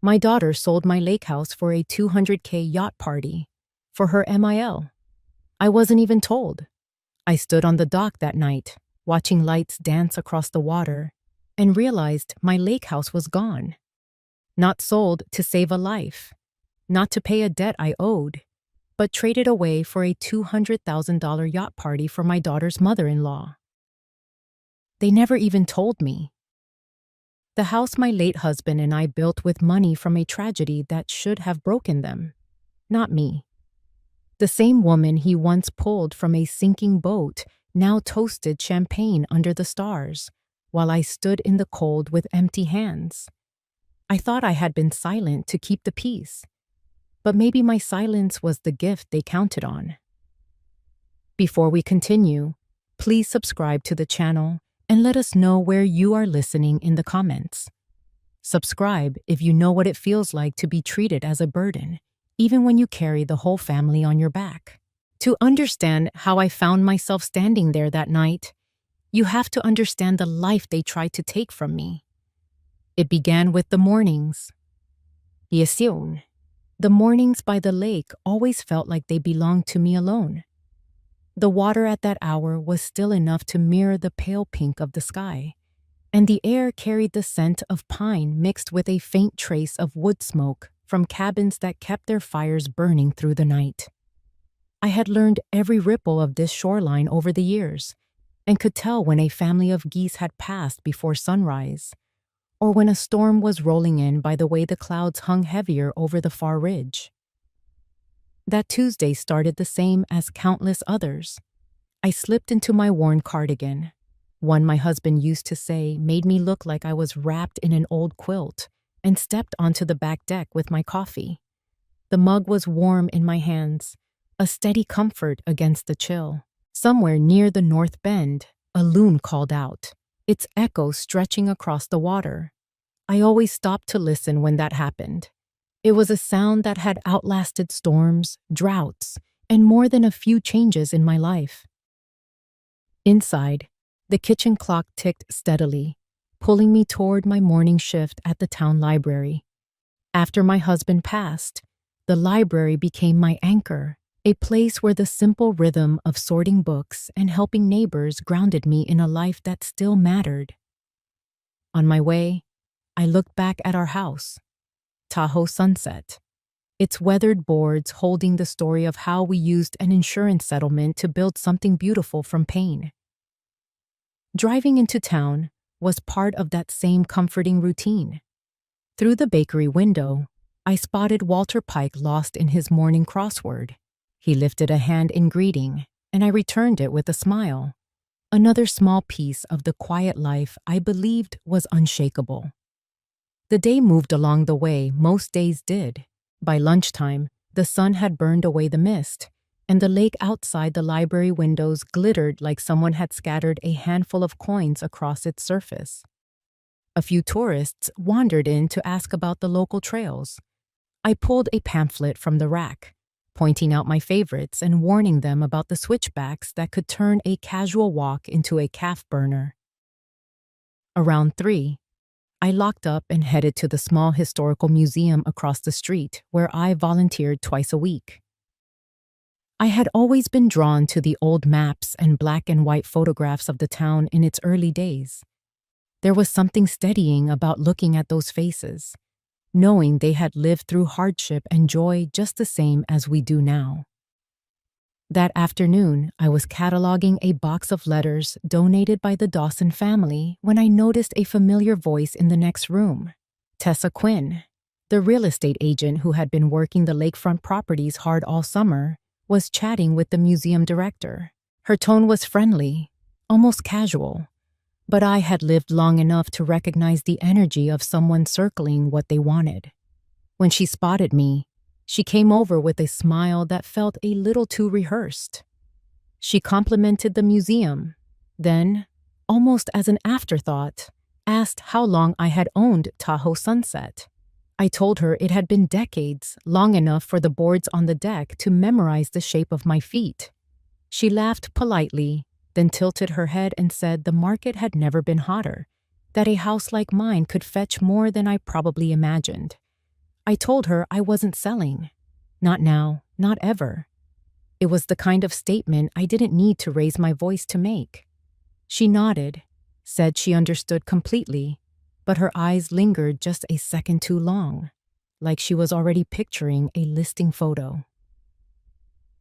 My daughter sold my lake house for a 200K yacht party for her MIL. I wasn't even told. I stood on the dock that night, watching lights dance across the water, and realized my lake house was gone. Not sold to save a life, not to pay a debt I owed, but traded away for a $200,000 yacht party for my daughter's mother-in-law. They never even told me. The house my late husband and I built with money from a tragedy that should have broken them, not me. The same woman he once pulled from a sinking boat now toasted champagne under the stars, while I stood in the cold with empty hands. I thought I had been silent to keep the peace, but maybe my silence was the gift they counted on. Before we continue, please subscribe to the channel and let us know where you are listening in the comments. Subscribe if you know what it feels like to be treated as a burden, even when you carry the whole family on your back. To understand how I found myself standing there that night, you have to understand the life they tried to take from me. It began with the mornings. Yesiun. The mornings by the lake always felt like they belonged to me alone. The water at that hour was still enough to mirror the pale pink of the sky, and the air carried the scent of pine mixed with a faint trace of wood smoke from cabins that kept their fires burning through the night. I had learned every ripple of this shoreline over the years, and could tell when a family of geese had passed before sunrise, or when a storm was rolling in by the way the clouds hung heavier over the far ridge. That Tuesday started the same as countless others. I slipped into my worn cardigan, one my husband used to say made me look like I was wrapped in an old quilt, and stepped onto the back deck with my coffee. The mug was warm in my hands, a steady comfort against the chill. Somewhere near the North Bend, a loon called out, its echo stretching across the water. I always stopped to listen when that happened. It was a sound that had outlasted storms, droughts, and more than a few changes in my life. Inside, the kitchen clock ticked steadily, pulling me toward my morning shift at the town library. After my husband passed, the library became my anchor, a place where the simple rhythm of sorting books and helping neighbors grounded me in a life that still mattered. On my way, I looked back at our house, Tahoe Sunset, its weathered boards holding the story of how we used an insurance settlement to build something beautiful from pain. Driving into town was part of that same comforting routine. Through the bakery window, I spotted Walter Pike lost in his morning crossword. He lifted a hand in greeting, and I returned it with a smile. Another small piece of the quiet life I believed was unshakable. The day moved along the way most days did. By lunchtime, the sun had burned away the mist, and the lake outside the library windows glittered like someone had scattered a handful of coins across its surface. A few tourists wandered in to ask about the local trails. I pulled a pamphlet from the rack, pointing out my favorites and warning them about the switchbacks that could turn a casual walk into a calf burner. Around 3, I locked up and headed to the small historical museum across the street where I volunteered twice a week. I had always been drawn to the old maps and black and white photographs of the town in its early days. There was something steadying about looking at those faces, knowing they had lived through hardship and joy just the same as we do now. That afternoon, I was cataloging a box of letters donated by the Dawson family when I noticed a familiar voice in the next room. Tessa Quinn, the real estate agent who had been working the lakefront properties hard all summer, was chatting with the museum director. Her tone was friendly, almost casual, but I had lived long enough to recognize the energy of someone circling what they wanted. When she spotted me, she came over with a smile that felt a little too rehearsed. She complimented the museum, then, almost as an afterthought, asked how long I had owned Tahoe Sunset. I told her it had been decades, long enough for the boards on the deck to memorize the shape of my feet. She laughed politely, then tilted her head and said the market had never been hotter, that a house like mine could fetch more than I probably imagined. I told her I wasn't selling. Not now, not ever. It was the kind of statement I didn't need to raise my voice to make. She nodded, said she understood completely, but her eyes lingered just a second too long, like she was already picturing a listing photo.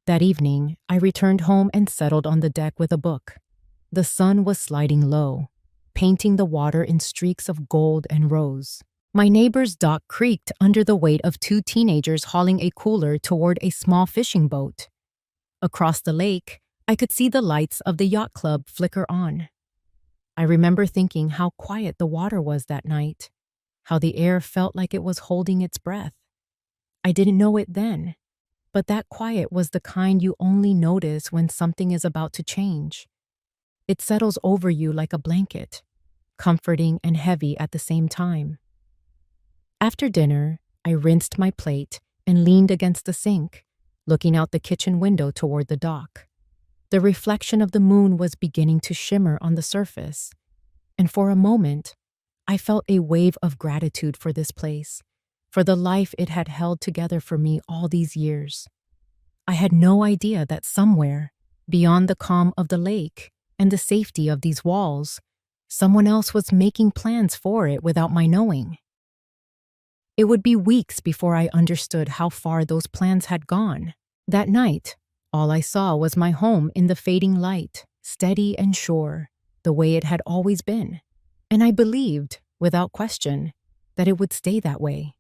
That evening, I returned home and settled on the deck with a book. The sun was sliding low, painting the water in streaks of gold and rose. My neighbor's dock creaked under the weight of two teenagers hauling a cooler toward a small fishing boat. Across the lake, I could see the lights of the yacht club flicker on. I remember thinking how quiet the water was that night, how the air felt like it was holding its breath. I didn't know it then, but that quiet was the kind you only notice when something is about to change. It settles over you like a blanket, comforting and heavy at the same time. After dinner, I rinsed my plate and leaned against the sink, looking out the kitchen window toward the dock. The reflection of the moon was beginning to shimmer on the surface, and for a moment, I felt a wave of gratitude for this place, for the life it had held together for me all these years. I had no idea that somewhere, beyond the calm of the lake and the safety of these walls, someone else was making plans for it without my knowing. It would be weeks before I understood how far those plans had gone. That night, all I saw was my home in the fading light, steady and sure, the way it had always been. And I believed, without question, that it would stay that way.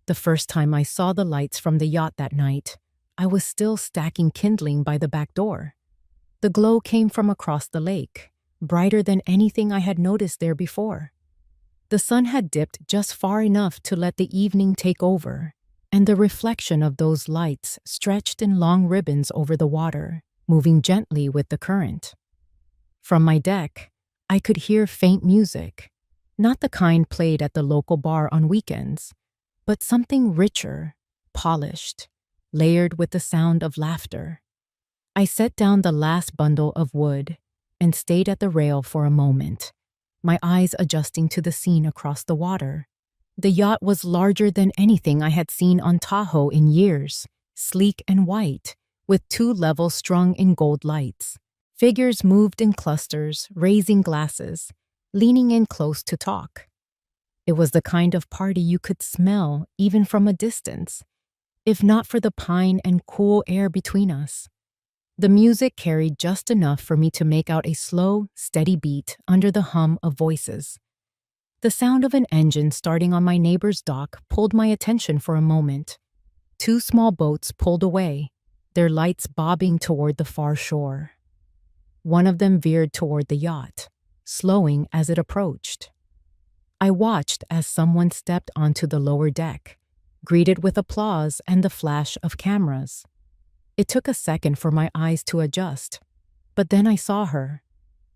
The first time I saw the lights from the yacht that night, I was still stacking kindling by the back door. The glow came from across the lake, brighter than anything I had noticed there before. The sun had dipped just far enough to let the evening take over, and the reflection of those lights stretched in long ribbons over the water, moving gently with the current. From my deck, I could hear faint music, not the kind played at the local bar on weekends, but something richer, polished, layered with the sound of laughter. I set down the last bundle of wood and stayed at the rail for a moment, my eyes adjusting to the scene across the water. The yacht was larger than anything I had seen on Tahoe in years, sleek and white, with 2 levels strung in gold lights. Figures moved in clusters, raising glasses, leaning in close to talk. It was the kind of party you could smell even from a distance, if not for the pine and cool air between us. The music carried just enough for me to make out a slow, steady beat under the hum of voices. The sound of an engine starting on my neighbor's dock pulled my attention for a moment. 2 small boats pulled away, their lights bobbing toward the far shore. One of them veered toward the yacht, slowing as it approached. I watched as someone stepped onto the lower deck, greeted with applause and the flash of cameras. It took a second for my eyes to adjust, but then I saw her,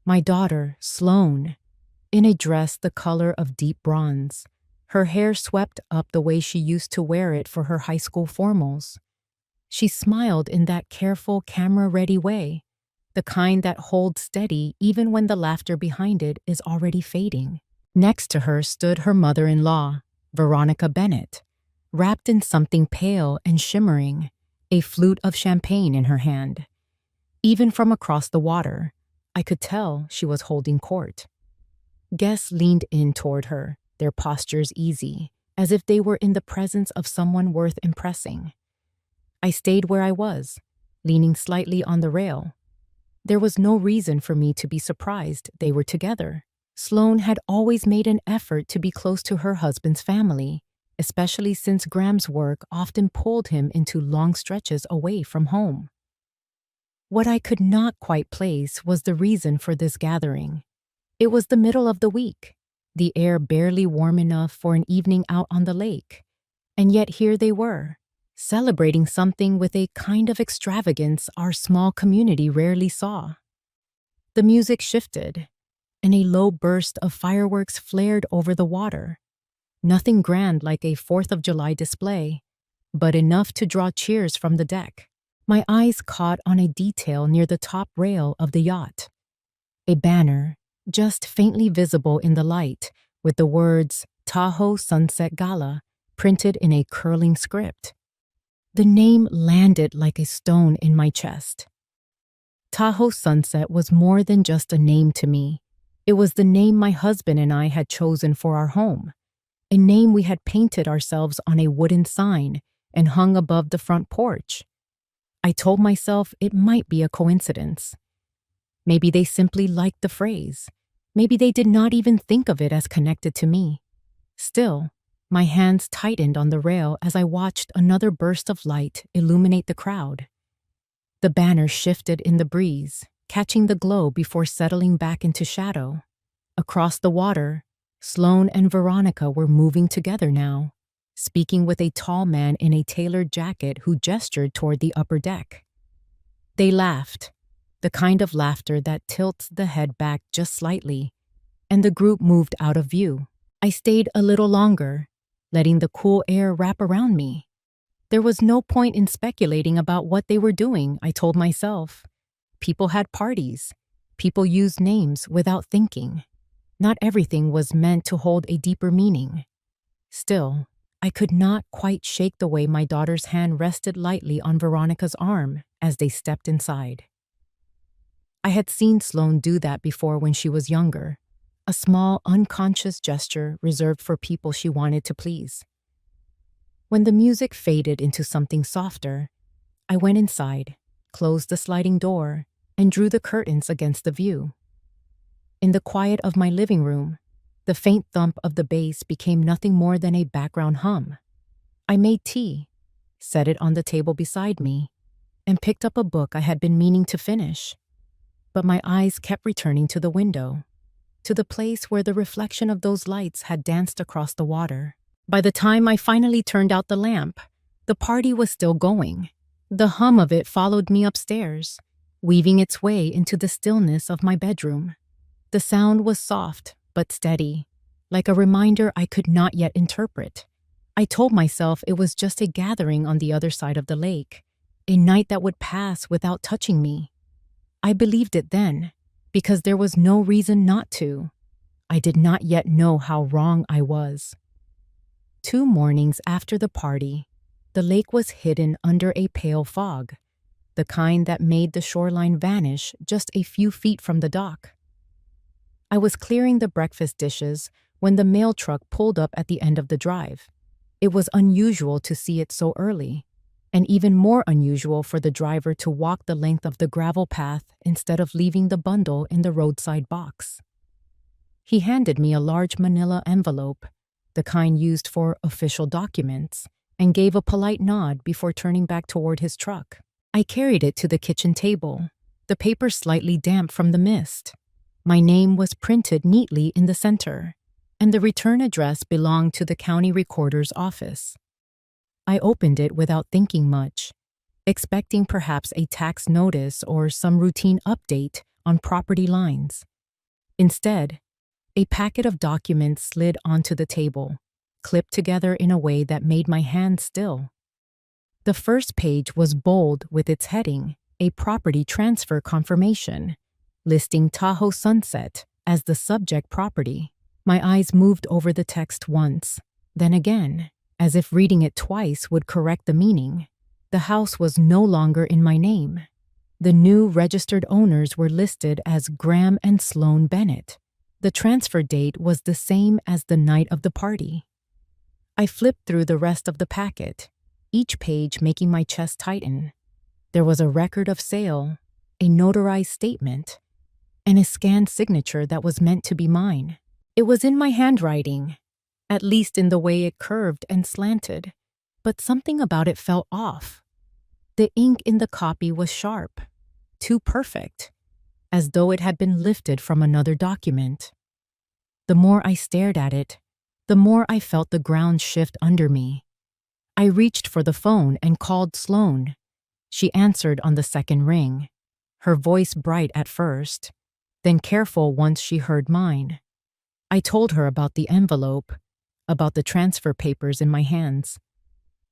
my daughter, Sloane, in a dress the color of deep bronze, her hair swept up the way she used to wear it for her high school formals. She smiled in that careful, camera-ready way, the kind that holds steady even when the laughter behind it is already fading. Next to her stood her mother-in-law, Veronica Bennett, wrapped in something pale and shimmering, a flute of champagne in her hand. Even from across the water, I could tell she was holding court. Guests leaned in toward her, their postures easy, as if they were in the presence of someone worth impressing. I stayed where I was, leaning slightly on the rail. There was no reason for me to be surprised they were together. Sloane had always made an effort to be close to her husband's family, especially since Graham's work often pulled him into long stretches away from home. What I could not quite place was the reason for this gathering. It was the middle of the week, the air barely warm enough for an evening out on the lake, and yet here they were, celebrating something with a kind of extravagance our small community rarely saw. The music shifted, and a low burst of fireworks flared over the water. Nothing grand like a 4th of July display, but enough to draw cheers from the deck. My eyes caught on a detail near the top rail of the yacht. A banner, just faintly visible in the light, with the words Tahoe Sunset Gala printed in a curling script. The name landed like a stone in my chest. Tahoe Sunset was more than just a name to me. It was the name my husband and I had chosen for our home, a name we had painted ourselves on a wooden sign and hung above the front porch. I told myself it might be a coincidence. Maybe they simply liked the phrase. Maybe they did not even think of it as connected to me. Still, my hands tightened on the rail as I watched another burst of light illuminate the crowd. The banner shifted in the breeze, catching the glow before settling back into shadow. Across the water, Sloane and Veronica were moving together now, speaking with a tall man in a tailored jacket who gestured toward the upper deck. They laughed, the kind of laughter that tilts the head back just slightly, and the group moved out of view. I stayed a little longer, letting the cool air wrap around me. There was no point in speculating about what they were doing, I told myself. People had parties. People used names without thinking. Not everything was meant to hold a deeper meaning. Still, I could not quite shake the way my daughter's hand rested lightly on Veronica's arm as they stepped inside. I had seen Sloane do that before when she was younger, a small, unconscious gesture reserved for people she wanted to please. When the music faded into something softer, I went inside, closed the sliding door, and drew the curtains against the view. In the quiet of my living room, the faint thump of the bass became nothing more than a background hum. I made tea, set it on the table beside me, and picked up a book I had been meaning to finish. But my eyes kept returning to the window, to the place where the reflection of those lights had danced across the water. By the time I finally turned out the lamp, the party was still going. The hum of it followed me upstairs, weaving its way into the stillness of my bedroom. The sound was soft but steady, like a reminder I could not yet interpret. I told myself it was just a gathering on the other side of the lake, a night that would pass without touching me. I believed it then, because there was no reason not to. I did not yet know how wrong I was. 2 mornings after the party, the lake was hidden under a pale fog, the kind that made the shoreline vanish just a few feet from the dock. I was clearing the breakfast dishes when the mail truck pulled up at the end of the drive. It was unusual to see it so early, and even more unusual for the driver to walk the length of the gravel path instead of leaving the bundle in the roadside box. He handed me a large manila envelope, the kind used for official documents, and gave a polite nod before turning back toward his truck. I carried it to the kitchen table, the paper slightly damp from the mist. My name was printed neatly in the center, and the return address belonged to the county recorder's office. I opened it without thinking much, expecting perhaps a tax notice or some routine update on property lines. Instead, a packet of documents slid onto the table, clipped together in a way that made my hand still. The first page was bold with its heading, a property transfer confirmation, listing Tahoe Sunset as the subject property. My eyes moved over the text once, then again, as if reading it twice would correct the meaning. The house was no longer in my name. The new registered owners were listed as Graham and Sloane Bennett. The transfer date was the same as the night of the party. I flipped through the rest of the packet, each page making my chest tighten. There was a record of sale, a notarized statement, and a scanned signature that was meant to be mine. It was in my handwriting, at least in the way it curved and slanted, but something about it felt off. The ink in the copy was sharp, too perfect, as though it had been lifted from another document. The more I stared at it, the more I felt the ground shift under me. I reached for the phone and called Sloane. She answered on the second ring, her voice bright at first, then careful once she heard mine. I told her about the envelope, about the transfer papers in my hands.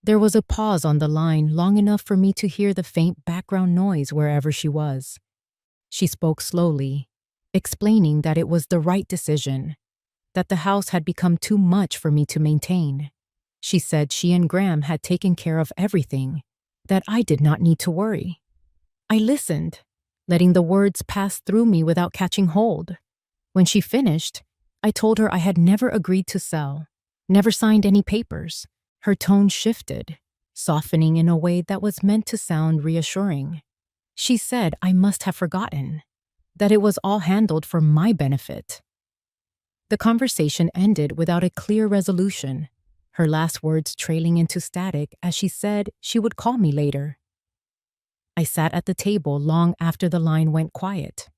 There was a pause on the line long enough for me to hear the faint background noise wherever she was. She spoke slowly, explaining that it was the right decision, that the house had become too much for me to maintain. She said she and Graham had taken care of everything, that I did not need to worry. I listened, letting the words pass through me without catching hold. When she finished, I told her I had never agreed to sell, never signed any papers. Her tone shifted, softening in a way that was meant to sound reassuring. She said I must have forgotten, that it was all handled for my benefit. The conversation ended without a clear resolution, her last words trailing into static as she said she would call me later. I sat at the table long after the line went quiet.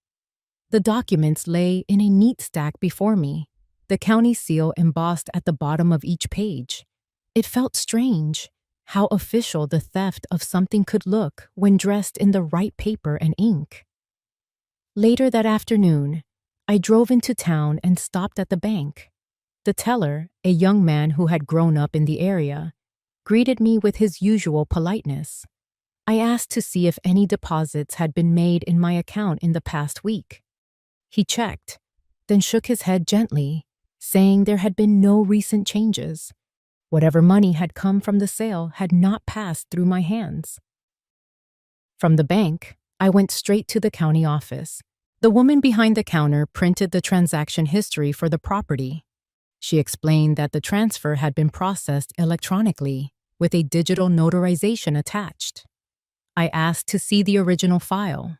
The documents lay in a neat stack before me, the county seal embossed at the bottom of each page. It felt strange, how official the theft of something could look when dressed in the right paper and ink. Later that afternoon, I drove into town and stopped at the bank. The teller, a young man who had grown up in the area, greeted me with his usual politeness. I asked to see if any deposits had been made in my account in the past week. He checked, then shook his head gently, saying there had been no recent changes. Whatever money had come from the sale had not passed through my hands. From the bank, I went straight to the county office. The woman behind the counter printed the transaction history for the property. She explained that the transfer had been processed electronically, with a digital notarization attached. I asked to see the original file.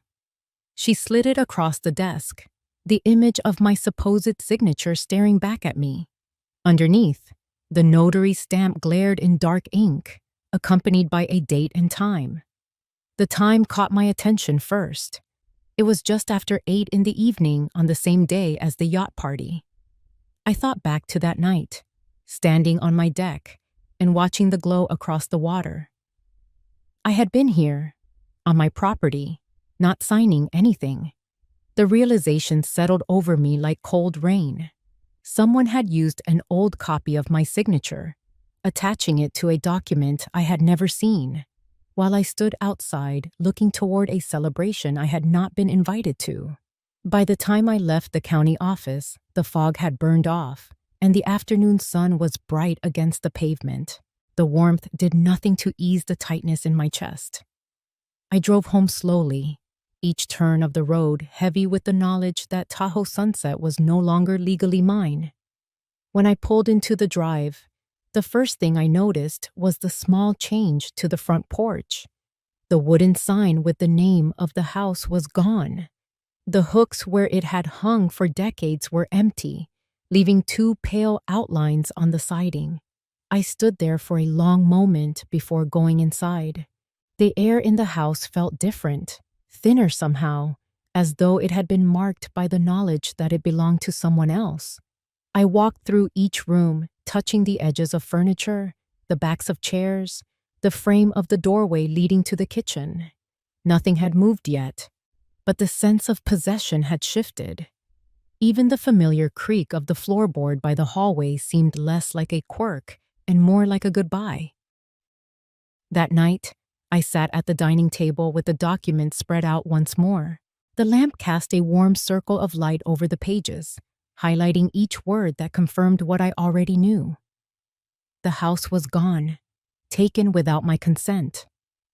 She slid it across the desk, the image of my supposed signature staring back at me. Underneath, the notary stamp glared in dark ink, accompanied by a date and time. The time caught my attention first. It was just after 8 in the evening on the same day as the yacht party. I thought back to that night, standing on my deck and watching the glow across the water. I had been here, on my property, not signing anything. The realization settled over me like cold rain. Someone had used an old copy of my signature, attaching it to a document I had never seen, while I stood outside looking toward a celebration I had not been invited to. By the time I left the county office, the fog had burned off, and the afternoon sun was bright against the pavement. The warmth did nothing to ease the tightness in my chest. I drove home slowly, each turn of the road heavy with the knowledge that Tahoe Sunset was no longer legally mine. When I pulled into the drive, the first thing I noticed was the small change to the front porch. The wooden sign with the name of the house was gone. The hooks where it had hung for decades were empty, leaving 2 pale outlines on the siding. I stood there for a long moment before going inside. The air in the house felt different, thinner somehow, as though it had been marked by the knowledge that it belonged to someone else. I walked through each room, touching the edges of furniture, the backs of chairs, the frame of the doorway leading to the kitchen. Nothing had moved yet, but the sense of possession had shifted. Even the familiar creak of the floorboard by the hallway seemed less like a quirk and more like a goodbye. That night, I sat at the dining table with the documents spread out once more. The lamp cast a warm circle of light over the pages, highlighting each word that confirmed what I already knew. The house was gone, taken without my consent.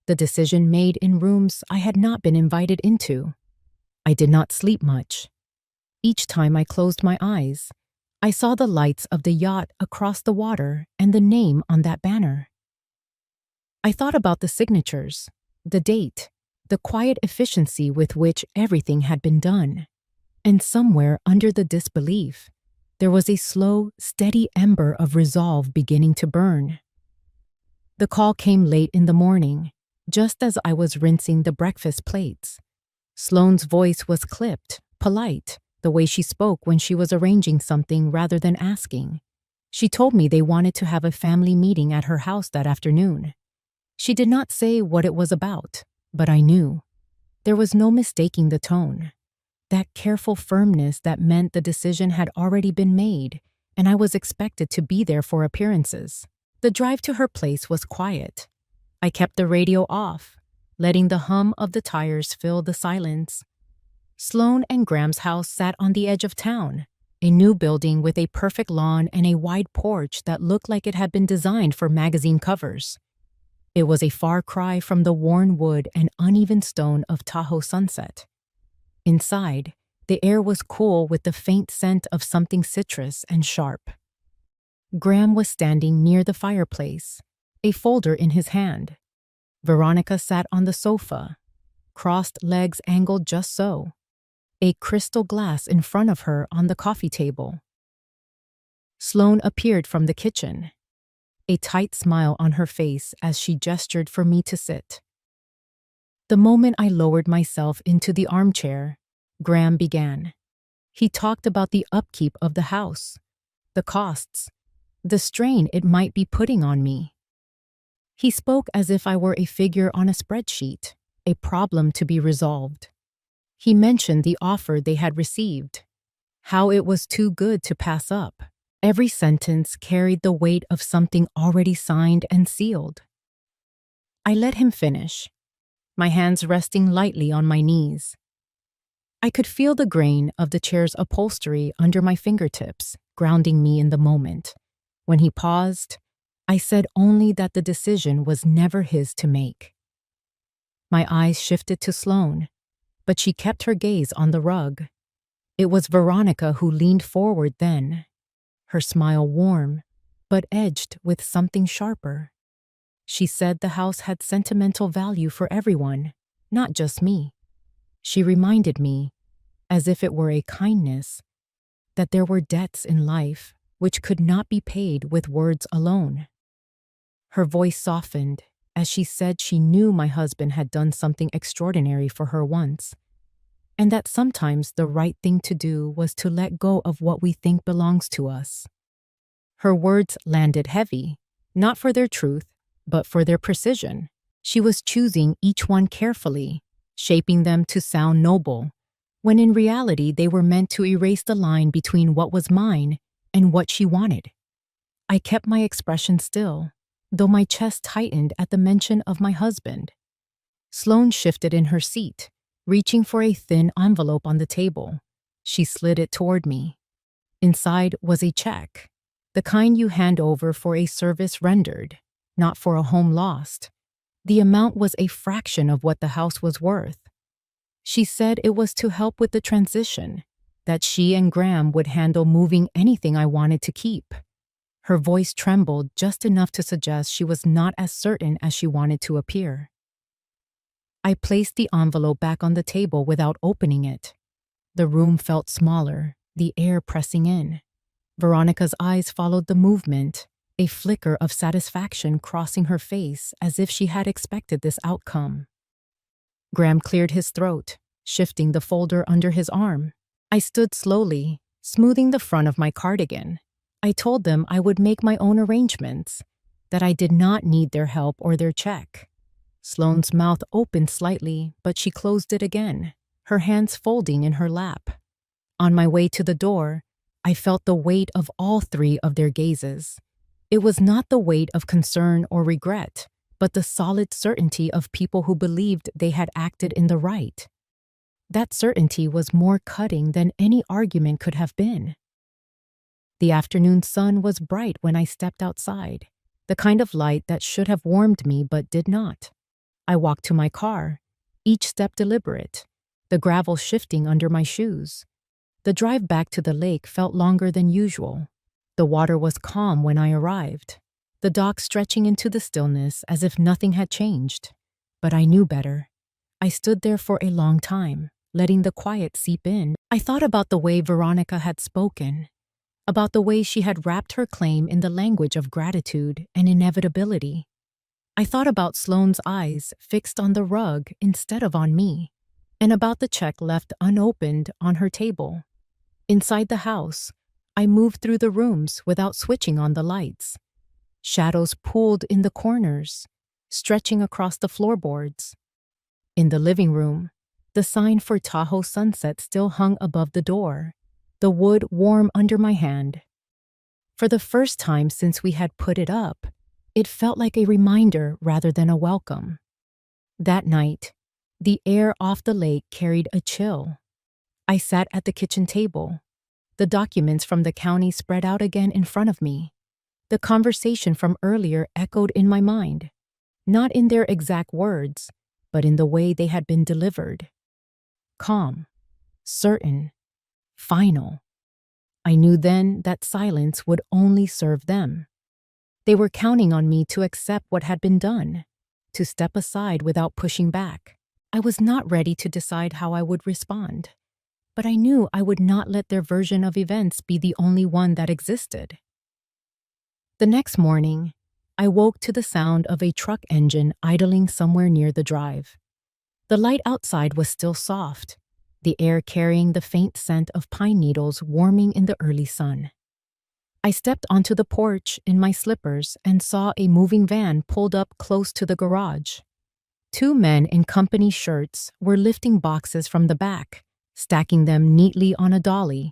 The decision made in rooms I had not been invited into. I did not sleep much. Each time I closed my eyes, I saw the lights of the yacht across the water and the name on that banner. I thought about the signatures, the date, the quiet efficiency with which everything had been done. And somewhere under the disbelief, there was a slow, steady ember of resolve beginning to burn. The call came late in the morning, just as I was rinsing the breakfast plates. Sloane's voice was clipped, polite, the way she spoke when she was arranging something rather than asking. She told me they wanted to have a family meeting at her house that afternoon. She did not say what it was about, but I knew. There was no mistaking the tone. That careful firmness that meant the decision had already been made, and I was expected to be there for appearances. The drive to her place was quiet. I kept the radio off, letting the hum of the tires fill the silence. Sloane and Graham's house sat on the edge of town, a new building with a perfect lawn and a wide porch that looked like it had been designed for magazine covers. It was a far cry from the worn wood and uneven stone of Tahoe Sunset. Inside, the air was cool with the faint scent of something citrus and sharp. Graham was standing near the fireplace, a folder in his hand. Veronica sat on the sofa, crossed legs angled just so, a crystal glass in front of her on the coffee table. Sloane appeared from the kitchen, a tight smile on her face as she gestured for me to sit. The moment I lowered myself into the armchair, Graham began. He talked about the upkeep of the house, the costs, the strain it might be putting on me. He spoke as if I were a figure on a spreadsheet, a problem to be resolved. He mentioned the offer they had received, how it was too good to pass up. Every sentence carried the weight of something already signed and sealed. I let him finish, my hands resting lightly on my knees. I could feel the grain of the chair's upholstery under my fingertips, grounding me in the moment. When he paused, I said only that the decision was never his to make. My eyes shifted to Sloane, but she kept her gaze on the rug. It was Veronica who leaned forward then, her smile warm, but edged with something sharper. She said the house had sentimental value for everyone, not just me. She reminded me, as if it were a kindness, that there were debts in life which could not be paid with words alone. Her voice softened as she said she knew my husband had done something extraordinary for her once, and that sometimes the right thing to do was to let go of what we think belongs to us. Her words landed heavy, not for their truth, but for their precision. She was choosing each one carefully, shaping them to sound noble, when in reality they were meant to erase the line between what was mine and what she wanted. I kept my expression still, though my chest tightened at the mention of my husband. Sloane shifted in her seat, reaching for a thin envelope on the table. She slid it toward me. Inside was a check, the kind you hand over for a service rendered, not for a home lost. The amount was a fraction of what the house was worth. She said it was to help with the transition, that she and Graham would handle moving anything I wanted to keep. Her voice trembled just enough to suggest she was not as certain as she wanted to appear. I placed the envelope back on the table without opening it. The room felt smaller, the air pressing in. Veronica's eyes followed the movement, a flicker of satisfaction crossing her face as if she had expected this outcome. Graham cleared his throat, shifting the folder under his arm. I stood slowly, smoothing the front of my cardigan. I told them I would make my own arrangements, that I did not need their help or their check. Sloane's mouth opened slightly, but she closed it again, her hands folding in her lap. On my way to the door, I felt the weight of all three of their gazes. It was not the weight of concern or regret, but the solid certainty of people who believed they had acted in the right. That certainty was more cutting than any argument could have been. The afternoon sun was bright when I stepped outside, the kind of light that should have warmed me but did not. I walked to my car, each step deliberate, the gravel shifting under my shoes. The drive back to the lake felt longer than usual. The water was calm when I arrived, the dock stretching into the stillness as if nothing had changed. But I knew better. I stood there for a long time, letting the quiet seep in. I thought about the way Veronica had spoken, about the way she had wrapped her claim in the language of gratitude and inevitability. I thought about Sloane's eyes fixed on the rug instead of on me, and about the check left unopened on her table. Inside the house, I moved through the rooms without switching on the lights. Shadows pooled in the corners, stretching across the floorboards. In the living room, the sign for Tahoe Sunset still hung above the door, the wood warm under my hand. For the first time since we had put it up, it felt like a reminder rather than a welcome. That night, the air off the lake carried a chill. I sat at the kitchen table, The documents from the county spread out again in front of me. The conversation from earlier echoed in my mind, not in their exact words, but in the way they had been delivered. Calm, certain, final. I knew then that silence would only serve them. They were counting on me to accept what had been done, to step aside without pushing back. I was not ready to decide how I would respond, but I knew I would not let their version of events be the only one that existed. The next morning, I woke to the sound of a truck engine idling somewhere near the drive. The light outside was still soft, the air carrying the faint scent of pine needles warming in the early sun. I stepped onto the porch in my slippers and saw a moving van pulled up close to the garage. Two men in company shirts were lifting boxes from the back, stacking them neatly on a dolly.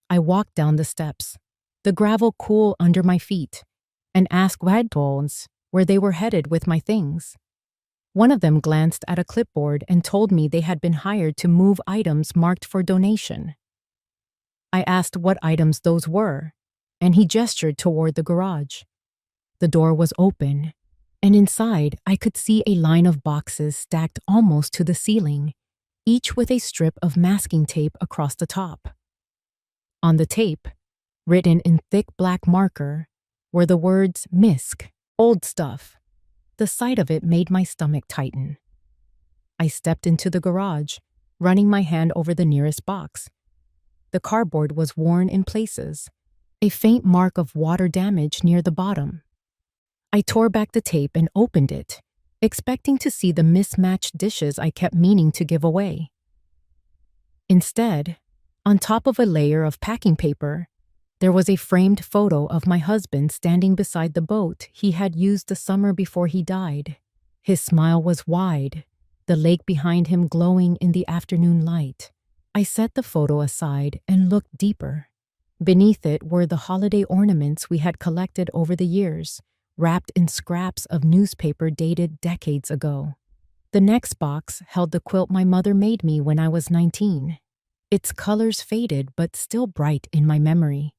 I walked down the steps, the gravel cool under my feet, and asked wagons where they were headed with my things. One of them glanced at a clipboard and told me they had been hired to move items marked for donation. I asked what items those were, and he gestured toward the garage. The door was open, and inside I could see a line of boxes stacked almost to the ceiling, each with a strip of masking tape across the top. On the tape, written in thick black marker, were the words "Misk, old stuff." The sight of it made my stomach tighten. I stepped into the garage, running my hand over the nearest box. The cardboard was worn in places, a faint mark of water damage near the bottom. I tore back the tape and opened it, expecting to see the mismatched dishes I kept meaning to give away. Instead, on top of a layer of packing paper, there was a framed photo of my husband standing beside the boat he had used the summer before he died. His smile was wide, the lake behind him glowing in the afternoon light. I set the photo aside and looked deeper. Beneath it were the holiday ornaments we had collected over the years, wrapped in scraps of newspaper dated decades ago. The next box held the quilt my mother made me when I was 19. Its colors faded but still bright in my memory.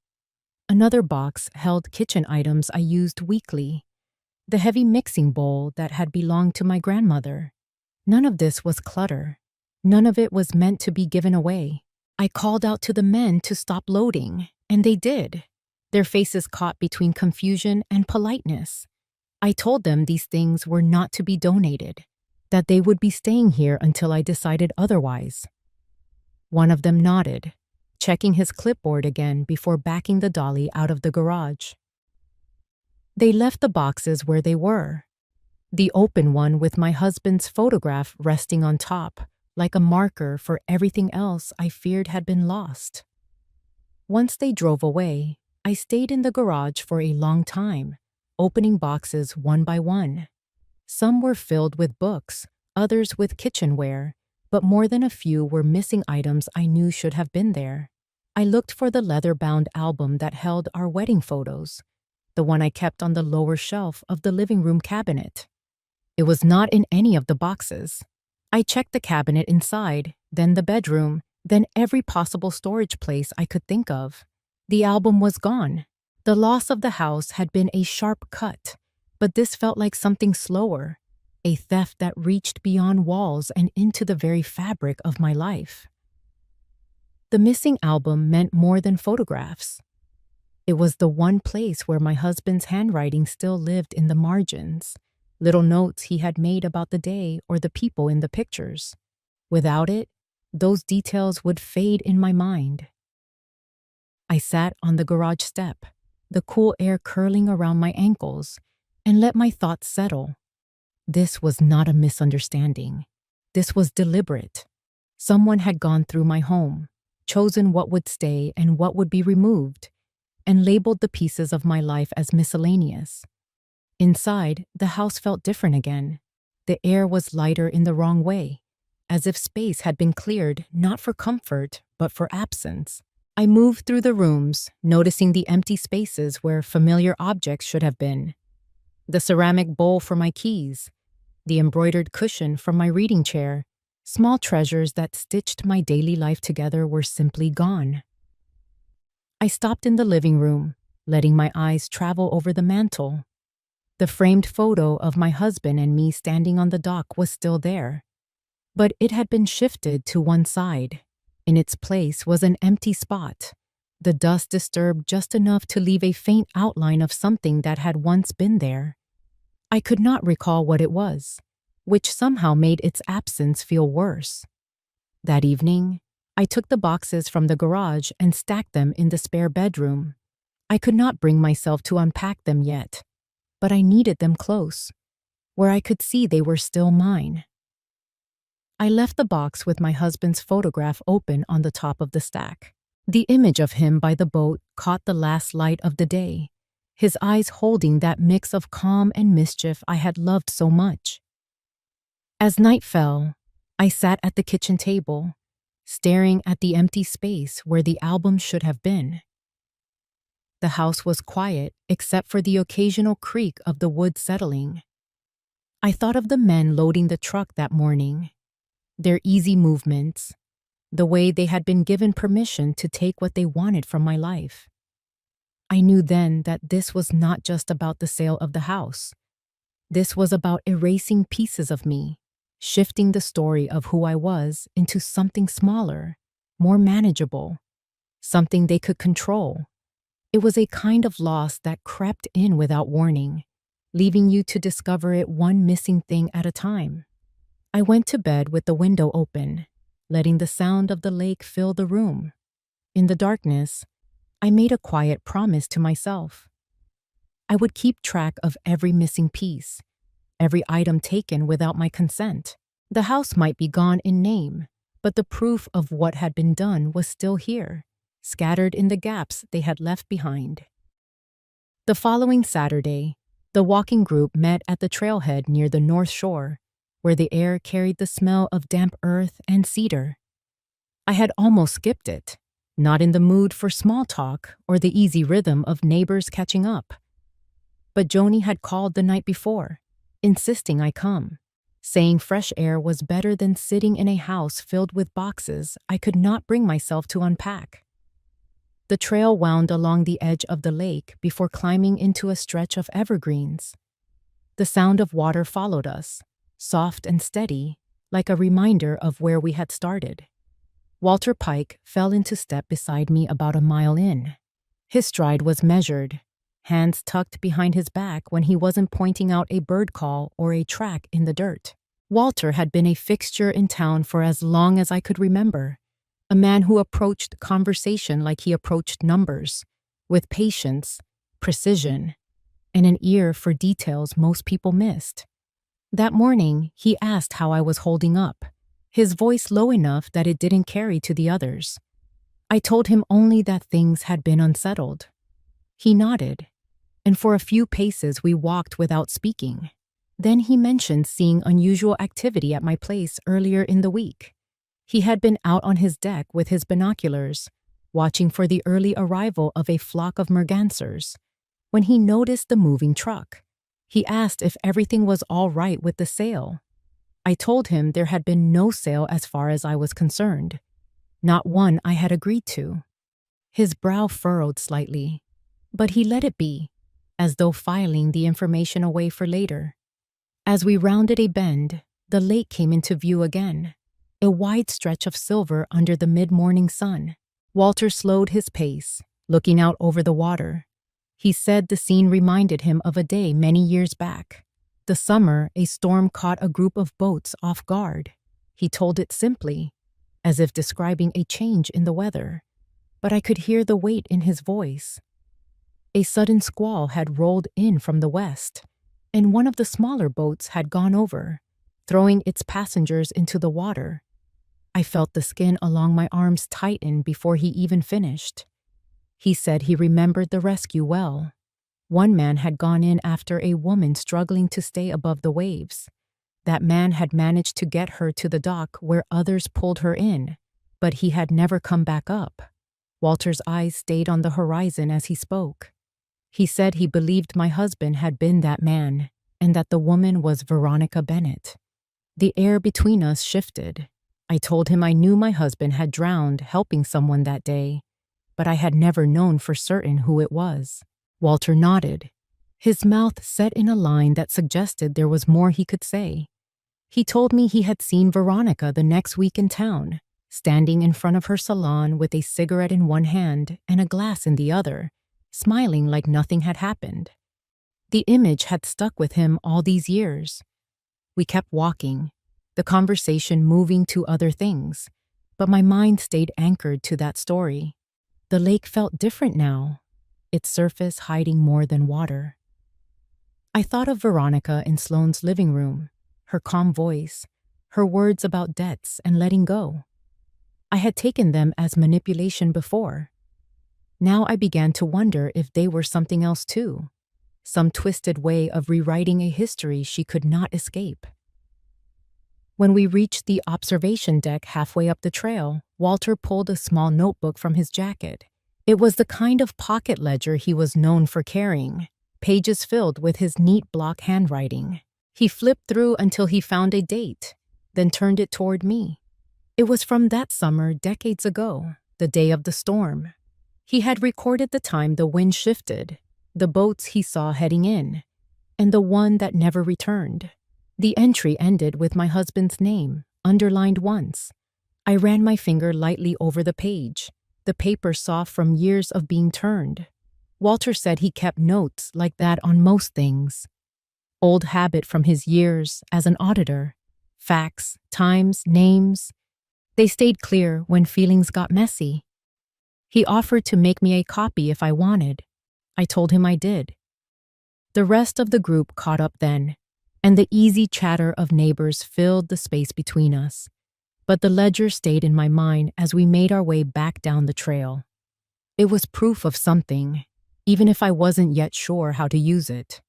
Another box held kitchen items I used weekly, the heavy mixing bowl that had belonged to my grandmother. None of this was clutter. None of it was meant to be given away. I called out to the men to stop loading, and they did, their faces caught between confusion and politeness. I told them these things were not to be donated, that they would be staying here until I decided otherwise. One of them nodded, checking his clipboard again before backing the dolly out of the garage. They left the boxes where they were, the open one with my husband's photograph resting on top, like a marker for everything else I feared had been lost. Once they drove away, I stayed in the garage for a long time, opening boxes one by one. Some were filled with books, others with kitchenware, but more than a few were missing items I knew should have been there. I looked for the leather-bound album that held our wedding photos, the one I kept on the lower shelf of the living room cabinet. It was not in any of the boxes. I checked the cabinet inside, then the bedroom, then every possible storage place I could think of. The album was gone. The loss of the house had been a sharp cut, but this felt like something slower, a theft that reached beyond walls and into the very fabric of my life. The missing album meant more than photographs. It was the one place where my husband's handwriting still lived in the margins, little notes he had made about the day or the people in the pictures. Without it, those details would fade in my mind. I sat on the garage step, the cool air curling around my ankles, and let my thoughts settle. This was not a misunderstanding. This was deliberate. Someone had gone through my home, chosen what would stay and what would be removed, and labeled the pieces of my life as miscellaneous. Inside, the house felt different again. The air was lighter in the wrong way, as if space had been cleared not for comfort, but for absence. I moved through the rooms, noticing the empty spaces where familiar objects should have been. The ceramic bowl for my keys, the embroidered cushion from my reading chair, small treasures that stitched my daily life together were simply gone. I stopped in the living room, letting my eyes travel over the mantel. The framed photo of my husband and me standing on the dock was still there, but it had been shifted to one side. In its place was an empty spot, the dust disturbed just enough to leave a faint outline of something that had once been there. I could not recall what it was, which somehow made its absence feel worse. That evening, I took the boxes from the garage and stacked them in the spare bedroom. I could not bring myself to unpack them yet, but I needed them close, where I could see they were still mine. I left the box with my husband's photograph open on the top of the stack. The image of him by the boat caught the last light of the day, his eyes holding that mix of calm and mischief I had loved so much. As night fell, I sat at the kitchen table, staring at the empty space where the album should have been. The house was quiet except for the occasional creak of the wood settling. I thought of the men loading the truck that morning, their easy movements, the way they had been given permission to take what they wanted from my life. I knew then that this was not just about the sale of the house. This was about erasing pieces of me, shifting the story of who I was into something smaller, more manageable, something they could control. It was a kind of loss that crept in without warning, leaving you to discover it one missing thing at a time. I went to bed with the window open, letting the sound of the lake fill the room. In the darkness, I made a quiet promise to myself. I would keep track of every missing piece, every item taken without my consent. The house might be gone in name, but the proof of what had been done was still here, scattered in the gaps they had left behind. The following Saturday, the walking group met at the trailhead near the North Shore, where the air carried the smell of damp earth and cedar. I had almost skipped it, not in the mood for small talk or the easy rhythm of neighbors catching up. But Joni had called the night before, insisting I come, saying fresh air was better than sitting in a house filled with boxes I could not bring myself to unpack. The trail wound along the edge of the lake before climbing into a stretch of evergreens. The sound of water followed us, soft and steady, like a reminder of where we had started. Walter Pike fell into step beside me about a mile in. His stride was measured, hands tucked behind his back when he wasn't pointing out a bird call or a track in the dirt. Walter had been a fixture in town for as long as I could remember, a man who approached conversation like he approached numbers, with patience, precision, and an ear for details most people missed. That morning, he asked how I was holding up, his voice low enough that it didn't carry to the others. I told him only that things had been unsettled. He nodded, and for a few paces we walked without speaking. Then he mentioned seeing unusual activity at my place earlier in the week. He had been out on his deck with his binoculars, watching for the early arrival of a flock of mergansers, when he noticed the moving truck. He asked if everything was all right with the sale. I told him there had been no sale as far as I was concerned, not one I had agreed to. His brow furrowed slightly, but he let it be, as though filing the information away for later. As we rounded a bend, the lake came into view again, a wide stretch of silver under the mid-morning sun. Walter slowed his pace, looking out over the water. He said the scene reminded him of a day many years back. The summer, a storm caught a group of boats off guard. He told it simply, as if describing a change in the weather, but I could hear the weight in his voice. A sudden squall had rolled in from the west, and one of the smaller boats had gone over, throwing its passengers into the water. I felt the skin along my arms tighten before he even finished. He said he remembered the rescue well. One man had gone in after a woman struggling to stay above the waves. That man had managed to get her to the dock where others pulled her in, but he had never come back up. Walter's eyes stayed on the horizon as he spoke. He said he believed my husband had been that man, and that the woman was Veronica Bennett. The air between us shifted. I told him I knew my husband had drowned helping someone that day, but I had never known for certain who it was. Walter nodded, his mouth set in a line that suggested there was more he could say. He told me he had seen Veronica the next week in town, standing in front of her salon with a cigarette in one hand and a glass in the other, smiling like nothing had happened. The image had stuck with him all these years. We kept walking, the conversation moving to other things, but my mind stayed anchored to that story. The lake felt different now, its surface hiding more than water. I thought of Veronica in Sloane's living room, her calm voice, her words about debts and letting go. I had taken them as manipulation before. Now I began to wonder if they were something else too, some twisted way of rewriting a history she could not escape. When we reached the observation deck halfway up the trail, Walter pulled a small notebook from his jacket. It was the kind of pocket ledger he was known for carrying, pages filled with his neat block handwriting. He flipped through until he found a date, then turned it toward me. It was from that summer decades ago, the day of the storm. He had recorded the time the wind shifted, the boats he saw heading in, and the one that never returned. The entry ended with my husband's name, underlined once. I ran my finger lightly over the page, the paper soft from years of being turned. Walter said he kept notes like that on most things. Old habit from his years as an auditor. Facts, times, names. They stayed clear when feelings got messy. He offered to make me a copy if I wanted. I told him I did. The rest of the group caught up then, and the easy chatter of neighbors filled the space between us. But the ledger stayed in my mind as we made our way back down the trail. It was proof of something, even if I wasn't yet sure how to use it.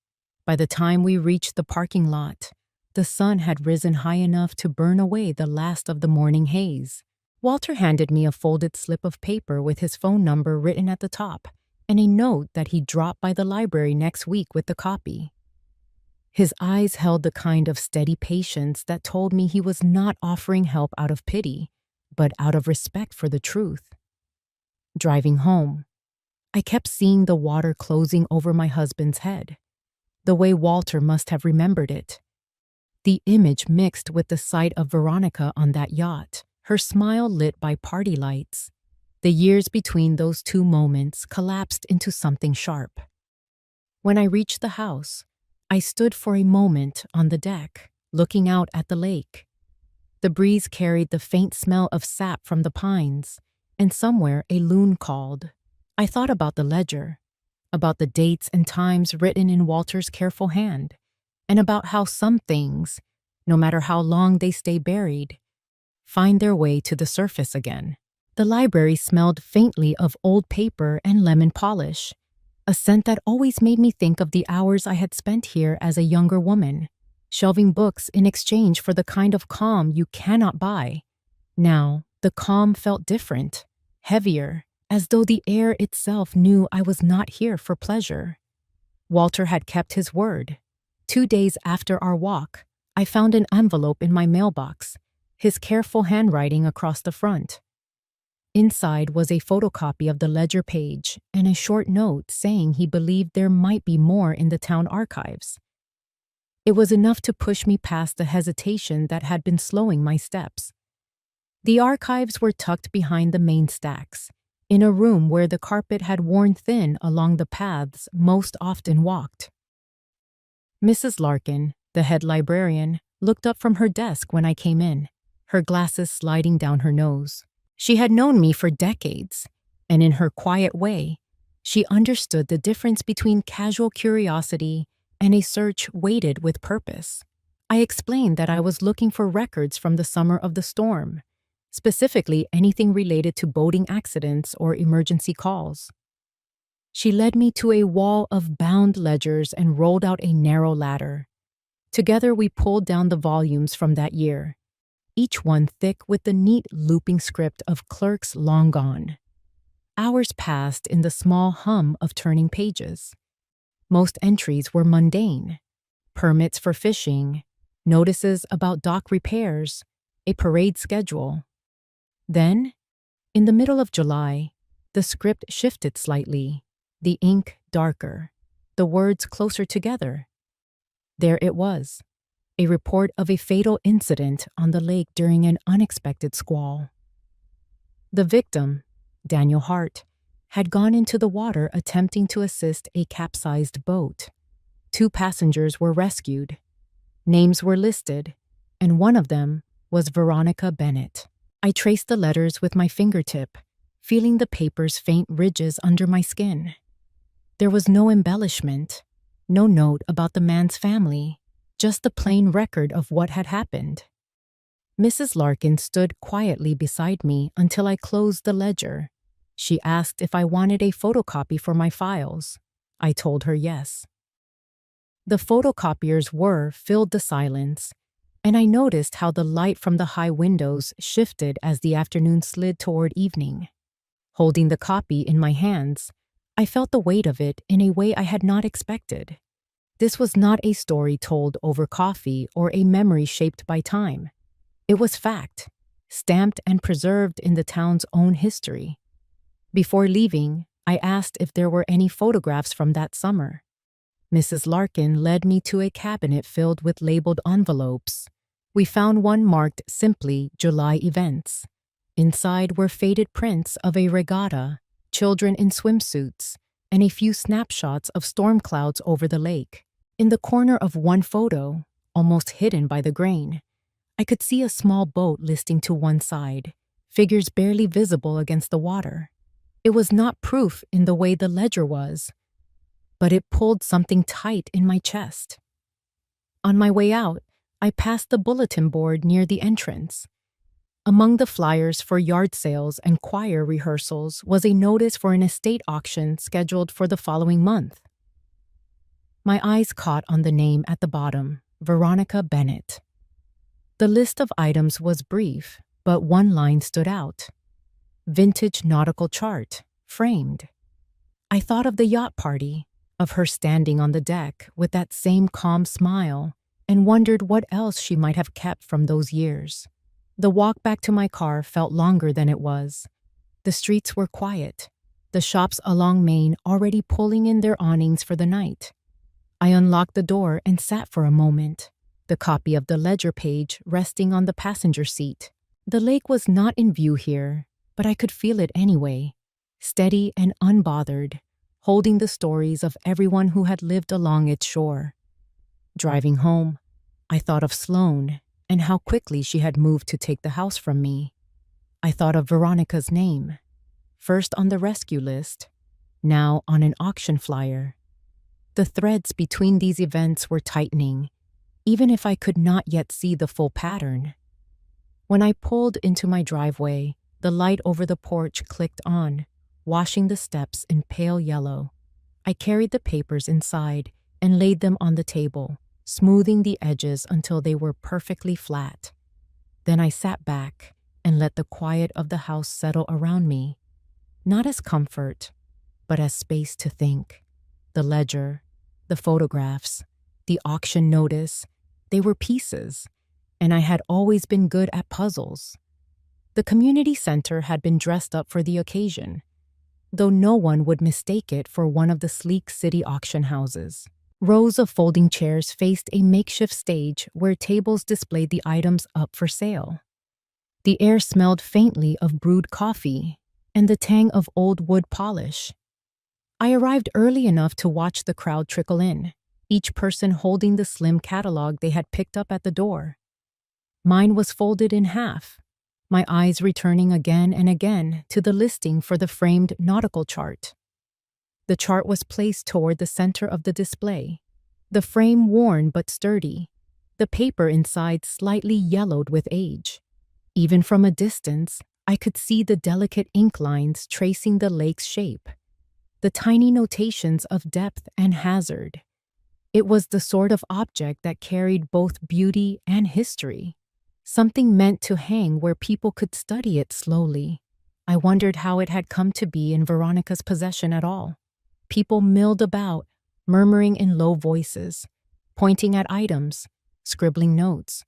By the time we reached the parking lot, the sun had risen high enough to burn away the last of the morning haze. Walter handed me a folded slip of paper with his phone number written at the top and a note that he'd drop by the library next week with the copy. His eyes held the kind of steady patience that told me he was not offering help out of pity, but out of respect for the truth. Driving home, I kept seeing the water closing over my husband's head, the way Walter must have remembered it. The image mixed with the sight of Veronica on that yacht, her smile lit by party lights. The years between those two moments collapsed into something sharp. When I reached the house, I stood for a moment on the deck, looking out at the lake. The breeze carried the faint smell of sap from the pines, and somewhere a loon called. I thought about the ledger, about the dates and times written in Walter's careful hand, and about how some things, no matter how long they stay buried, find their way to the surface again. The library smelled faintly of old paper and lemon polish, a scent that always made me think of the hours I had spent here as a younger woman, shelving books in exchange for the kind of calm you cannot buy. Now, the calm felt different, heavier, as though the air itself knew I was not here for pleasure. Walter had kept his word. 2 days after our walk, I found an envelope in my mailbox, his careful handwriting across the front. Inside was a photocopy of the ledger page and a short note saying he believed there might be more in the town archives. It was enough to push me past the hesitation that had been slowing my steps. The archives were tucked behind the main stacks, in a room where the carpet had worn thin along the paths most often walked. Mrs. Larkin, the head librarian, looked up from her desk when I came in, her glasses sliding down her nose. She had known me for decades, and in her quiet way, she understood the difference between casual curiosity and a search weighted with purpose. I explained that I was looking for records from the summer of the storm, specifically anything related to boating accidents or emergency calls. She led me to a wall of bound ledgers and rolled out a narrow ladder. Together we pulled down the volumes from that year, each one thick with the neat looping script of clerks long gone. Hours passed in the small hum of turning pages. Most entries were mundane: permits for fishing, notices about dock repairs, a parade schedule. Then, in the middle of July, The script shifted slightly, the ink darker, the words closer together. There it was, a report of a fatal incident on the lake during an unexpected squall. The victim, Daniel Hart, had gone into the water attempting to assist a capsized boat. 2 passengers were rescued. Names were listed, and one of them was Veronica Bennett. I traced the letters with my fingertip, feeling the paper's faint ridges under my skin. There was no embellishment, no note about the man's family, just the plain record of what had happened. Mrs. Larkin stood quietly beside me until I closed the ledger. She asked if I wanted a photocopy for my files. I told her yes. The photocopier's whir filled the silence, and I noticed how the light from the high windows shifted as the afternoon slid toward evening. Holding the copy in my hands, I felt the weight of it in a way I had not expected. This was not a story told over coffee or a memory shaped by time. It was fact, stamped and preserved in the town's own history. Before leaving, I asked if there were any photographs from that summer. Mrs. Larkin led me to a cabinet filled with labeled envelopes. We found one marked simply July events. Inside were faded prints of a regatta, children in swimsuits, and a few snapshots of storm clouds over the lake. In the corner of one photo, almost hidden by the grain, I could see a small boat listing to one side, figures barely visible against the water. It was not proof in the way the ledger was, but it pulled something tight in my chest. On my way out, I passed the bulletin board near the entrance. Among the flyers for yard sales and choir rehearsals was a notice for an estate auction scheduled for the following month. My eyes caught on the name at the bottom, Veronica Bennett. The list of items was brief, but one line stood out. Vintage nautical chart, framed. I thought of the yacht party, of her standing on the deck with that same calm smile, and wondered what else she might have kept from those years. The walk back to my car felt longer than it was. The streets were quiet, the shops along Main already pulling in their awnings for the night. I unlocked the door and sat for a moment, the copy of the ledger page resting on the passenger seat. The lake was not in view here, but I could feel it anyway, steady and unbothered, holding the stories of everyone who had lived along its shore. Driving home, I thought of Sloane and how quickly she had moved to take the house from me. I thought of Veronica's name, first on the rescue list, now on an auction flyer. The threads between these events were tightening, even if I could not yet see the full pattern. When I pulled into my driveway, the light over the porch clicked on, washing the steps in pale yellow. I carried the papers inside and laid them on the table, smoothing the edges until they were perfectly flat. Then I sat back and let the quiet of the house settle around me, not as comfort, but as space to think. The ledger, the photographs, the auction notice, they were pieces, and I had always been good at puzzles. The community center had been dressed up for the occasion, though no one would mistake it for one of the sleek city auction houses. Rows of folding chairs faced a makeshift stage where tables displayed the items up for sale. The air smelled faintly of brewed coffee and the tang of old wood polish. I arrived early enough to watch the crowd trickle in, each person holding the slim catalog they had picked up at the door. Mine was folded in half, my eyes returning again and again to the listing for the framed nautical chart. The chart was placed toward the center of the display, the frame worn but sturdy, the paper inside slightly yellowed with age. Even from a distance, I could see the delicate ink lines tracing the lake's shape, the tiny notations of depth and hazard. It was the sort of object that carried both beauty and history, something meant to hang where people could study it slowly. I wondered how it had come to be in Veronica's possession at all. People milled about, murmuring in low voices, pointing at items, scribbling notes.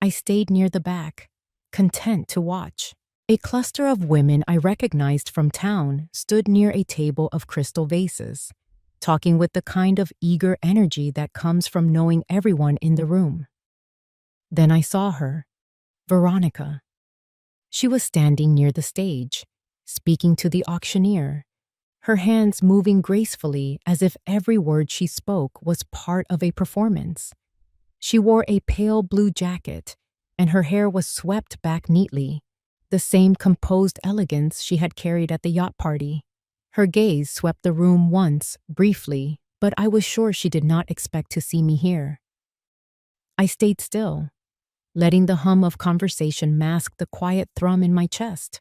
I stayed near the back, content to watch. A cluster of women I recognized from town stood near a table of crystal vases, talking with the kind of eager energy that comes from knowing everyone in the room. Then I saw her, Veronica. She was standing near the stage, speaking to the auctioneer, her hands moving gracefully as if every word she spoke was part of a performance. She wore a pale blue jacket, and her hair was swept back neatly, the same composed elegance she had carried at the yacht party. Her gaze swept the room once, briefly, but I was sure she did not expect to see me here. I stayed still, letting the hum of conversation mask the quiet thrum in my chest.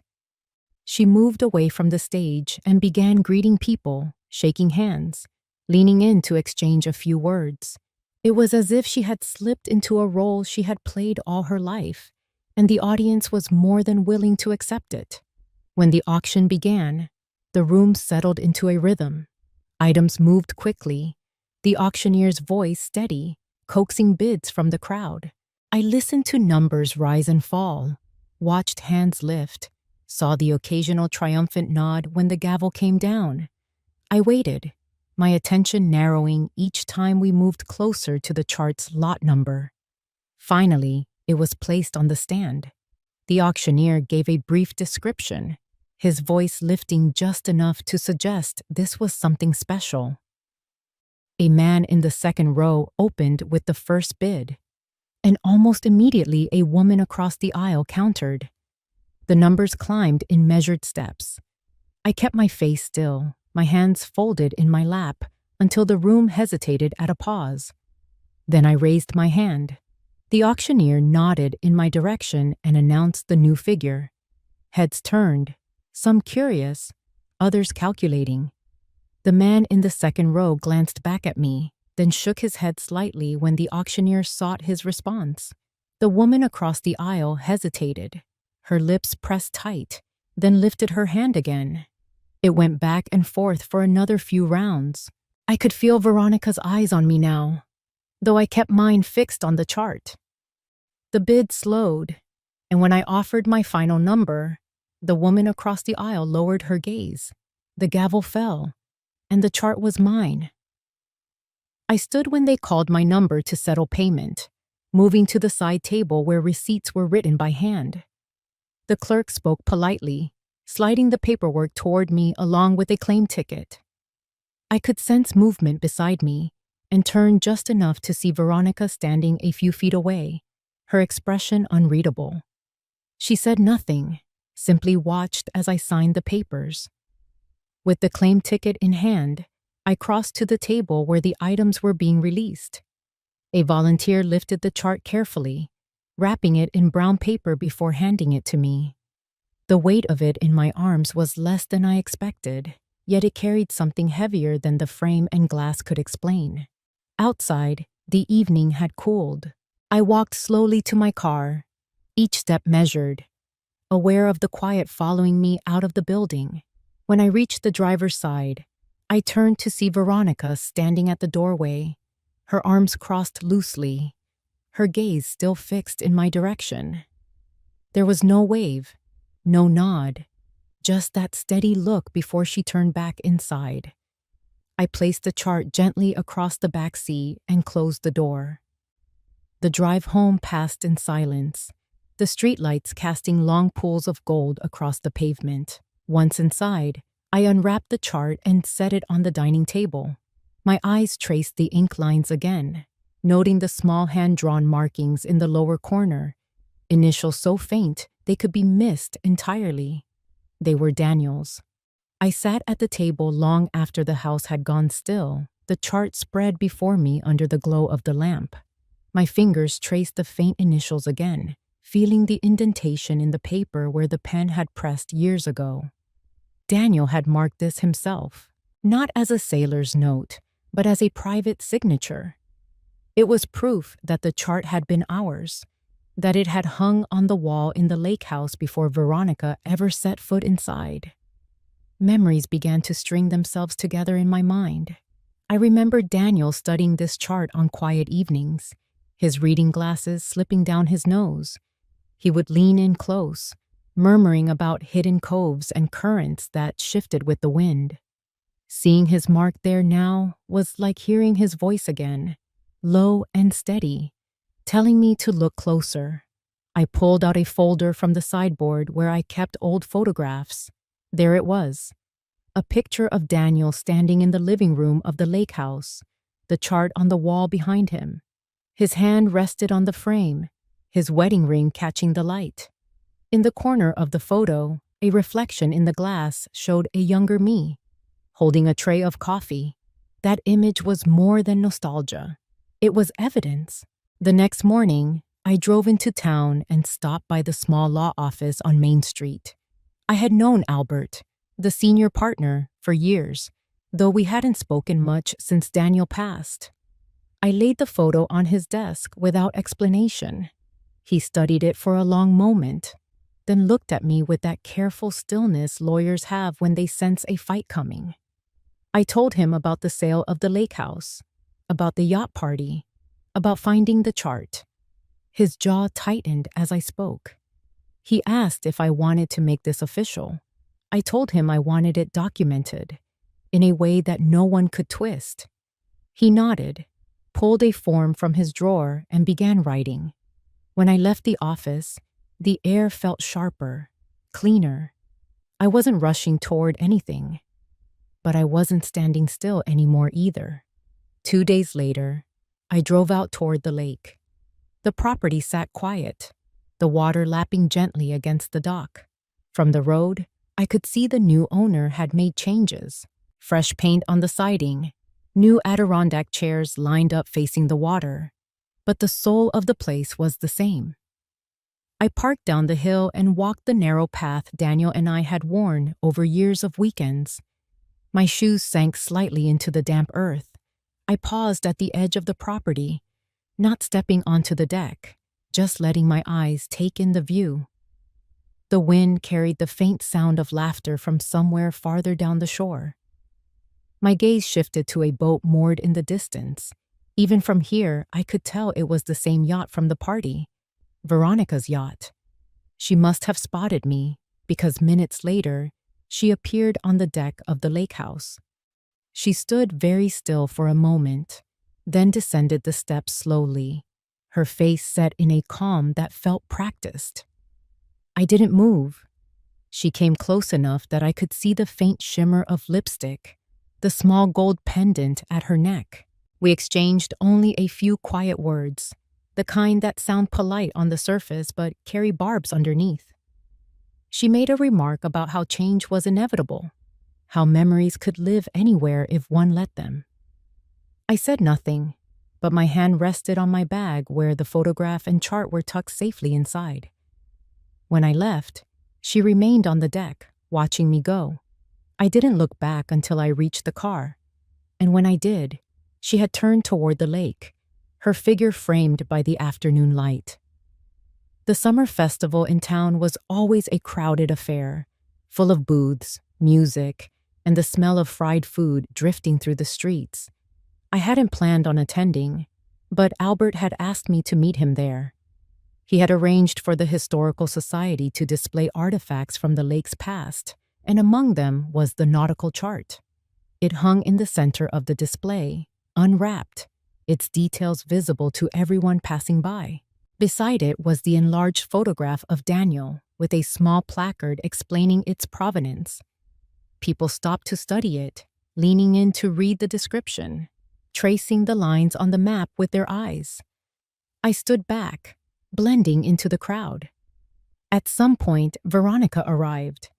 She moved away from the stage and began greeting people, shaking hands, leaning in to exchange a few words. It was as if she had slipped into a role she had played all her life, and the audience was more than willing to accept it. When the auction began, the room settled into a rhythm. Items moved quickly, the auctioneer's voice steady, coaxing bids from the crowd. I listened to numbers rise and fall, watched hands lift, saw the occasional triumphant nod when the gavel came down. I waited, my attention narrowing each time we moved closer to the chart's lot number. Finally, it was placed on the stand. The auctioneer gave a brief description, his voice lifting just enough to suggest this was something special. A man in the second row opened with the first bid, and almost immediately a woman across the aisle countered. The numbers climbed in measured steps. I kept my face still, my hands folded in my lap, until the room hesitated at a pause. Then I raised my hand. The auctioneer nodded in my direction and announced the new figure. Heads turned, some curious, others calculating. The man in the second row glanced back at me, then shook his head slightly when the auctioneer sought his response. The woman across the aisle hesitated, her lips pressed tight, then lifted her hand again. It went back and forth for another few rounds. I could feel Veronica's eyes on me now, though I kept mine fixed on the chart. The bid slowed, and when I offered my final number, the woman across the aisle lowered her gaze. The gavel fell, and the chart was mine. I stood when they called my number to settle payment, moving to the side table where receipts were written by hand. The clerk spoke politely, sliding the paperwork toward me along with a claim ticket. I could sense movement beside me and turned just enough to see Veronica standing a few feet away, her expression unreadable. She said nothing, simply watched as I signed the papers. With the claim ticket in hand, I crossed to the table where the items were being released. A volunteer lifted the chart carefully, wrapping it in brown paper before handing it to me. The weight of it in my arms was less than I expected, yet it carried something heavier than the frame and glass could explain. Outside, the evening had cooled. I walked slowly to my car, each step measured, aware of the quiet following me out of the building. When I reached the driver's side, I turned to see Veronica standing at the doorway, her arms crossed loosely, her gaze still fixed in my direction. There was no wave, no nod, just that steady look before she turned back inside. I placed the chart gently across the back seat and closed the door. The drive home passed in silence, the streetlights casting long pools of gold across the pavement. Once inside, I unwrapped the chart and set it on the dining table. My eyes traced the ink lines again, noting the small hand-drawn markings in the lower corner, initials so faint they could be missed entirely. They were Daniel's. I sat at the table long after the house had gone still, the chart spread before me under the glow of the lamp. My fingers traced the faint initials again, feeling the indentation in the paper where the pen had pressed years ago. Daniel had marked this himself, not as a sailor's note, but as a private signature. It was proof that the chart had been ours, that it had hung on the wall in the lake house before Veronica ever set foot inside. Memories began to string themselves together in my mind. I remembered Daniel studying this chart on quiet evenings, his reading glasses slipping down his nose. He would lean in close, murmuring about hidden coves and currents that shifted with the wind. Seeing his mark there now was like hearing his voice again, low and steady, telling me to look closer. I pulled out a folder from the sideboard where I kept old photographs. There it was, a picture of Daniel standing in the living room of the lake house, the chart on the wall behind him. His hand rested on the frame, his wedding ring catching the light. In the corner of the photo, a reflection in the glass showed a younger me, holding a tray of coffee. That image was more than nostalgia. It was evidence. The next morning, I drove into town and stopped by the small law office on Main Street. I had known Albert, the senior partner, for years, though we hadn't spoken much since Daniel passed. I laid the photo on his desk without explanation. He studied it for a long moment, then looked at me with that careful stillness lawyers have when they sense a fight coming. I told him about the sale of the lake house, about the yacht party, about finding the chart. His jaw tightened as I spoke. He asked if I wanted to make this official. I told him I wanted it documented, in a way that no one could twist. He nodded, pulled a form from his drawer, and began writing. When I left the office, the air felt sharper, cleaner. I wasn't rushing toward anything, but I wasn't standing still anymore either. 2 days later, I drove out toward the lake. The property sat quiet, the water lapping gently against the dock. From the road, I could see the new owner had made changes. Fresh paint on the siding, new Adirondack chairs lined up facing the water. But the soul of the place was the same. I parked down the hill and walked the narrow path Daniel and I had worn over years of weekends. My shoes sank slightly into the damp earth. I paused at the edge of the property, not stepping onto the deck, just letting my eyes take in the view. The wind carried the faint sound of laughter from somewhere farther down the shore. My gaze shifted to a boat moored in the distance. Even from here, I could tell it was the same yacht from the party, Veronica's yacht. She must have spotted me, because minutes later, she appeared on the deck of the lake house. She stood very still for a moment, then descended the steps slowly, her face set in a calm that felt practiced. I didn't move. She came close enough that I could see the faint shimmer of lipstick, the small gold pendant at her neck. We exchanged only a few quiet words, the kind that sound polite on the surface but carry barbs underneath. She made a remark about how change was inevitable, how memories could live anywhere if one let them. I said nothing, but my hand rested on my bag where the photograph and chart were tucked safely inside. When I left, she remained on the deck, watching me go. I didn't look back until I reached the car, and when I did, she had turned toward the lake, her figure framed by the afternoon light. The summer festival in town was always a crowded affair, full of booths, music, and the smell of fried food drifting through the streets. I hadn't planned on attending, but Albert had asked me to meet him there. He had arranged for the Historical Society to display artifacts from the lake's past, and among them was the nautical chart. It hung in the center of the display, unwrapped, its details visible to everyone passing by. Beside it was the enlarged photograph of Daniel, with a small placard explaining its provenance. People stopped to study it, leaning in to read the description, tracing the lines on the map with their eyes. I stood back, blending into the crowd. At some point, Veronica arrived.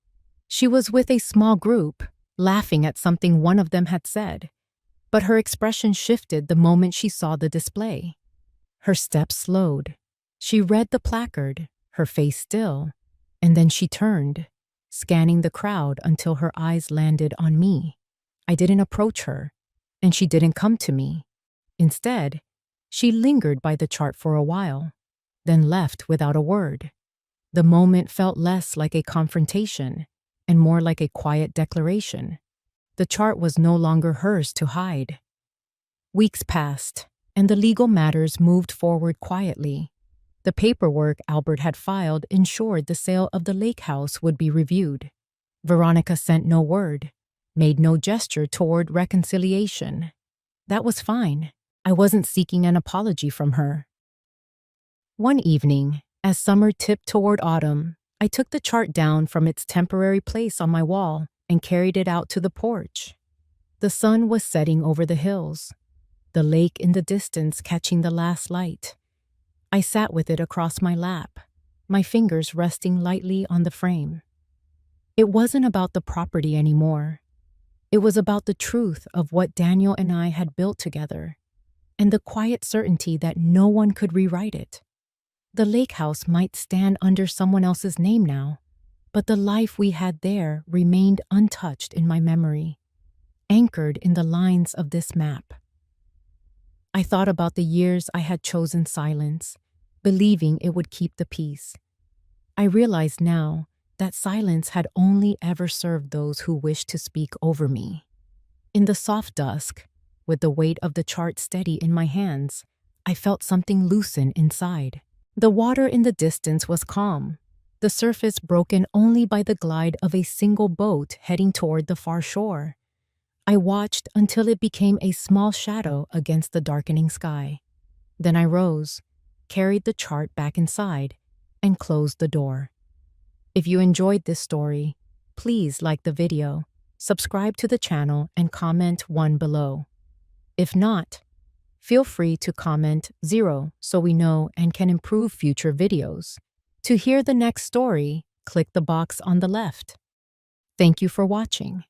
She was with a small group, laughing at something one of them had said, but her expression shifted the moment she saw the display. Her steps slowed. She read the placard, her face still, and then she turned, scanning the crowd until her eyes landed on me. I didn't approach her, and she didn't come to me. Instead, she lingered by the chart for a while, then left without a word. The moment felt less like a confrontation and more like a quiet declaration. The chart was no longer hers to hide. Weeks passed, and the legal matters moved forward quietly. The paperwork Albert had filed ensured the sale of the lake house would be reviewed. Veronica sent no word, made no gesture toward reconciliation. That was fine. I wasn't seeking an apology from her. One evening, as summer tipped toward autumn, I took the chart down from its temporary place on my wall and carried it out to the porch. The sun was setting over the hills, the lake in the distance catching the last light. I sat with it across my lap, my fingers resting lightly on the frame. It wasn't about the property anymore. It was about the truth of what Daniel and I had built together, and the quiet certainty that no one could rewrite it. The lake house might stand under someone else's name now, but the life we had there remained untouched in my memory, anchored in the lines of this map. I thought about the years I had chosen silence, believing it would keep the peace. I realized now that silence had only ever served those who wished to speak over me. In the soft dusk, with the weight of the chart steady in my hands, I felt something loosen inside. The water in the distance was calm, the surface broken only by the glide of a single boat heading toward the far shore. I watched until it became a small shadow against the darkening sky. Then I rose, carried the chart back inside, and closed the door. If you enjoyed this story, please like the video, subscribe to the channel, and comment 1 below. If not, feel free to comment 0 so we know and can improve future videos. To hear the next story, click the box on the left. Thank you for watching.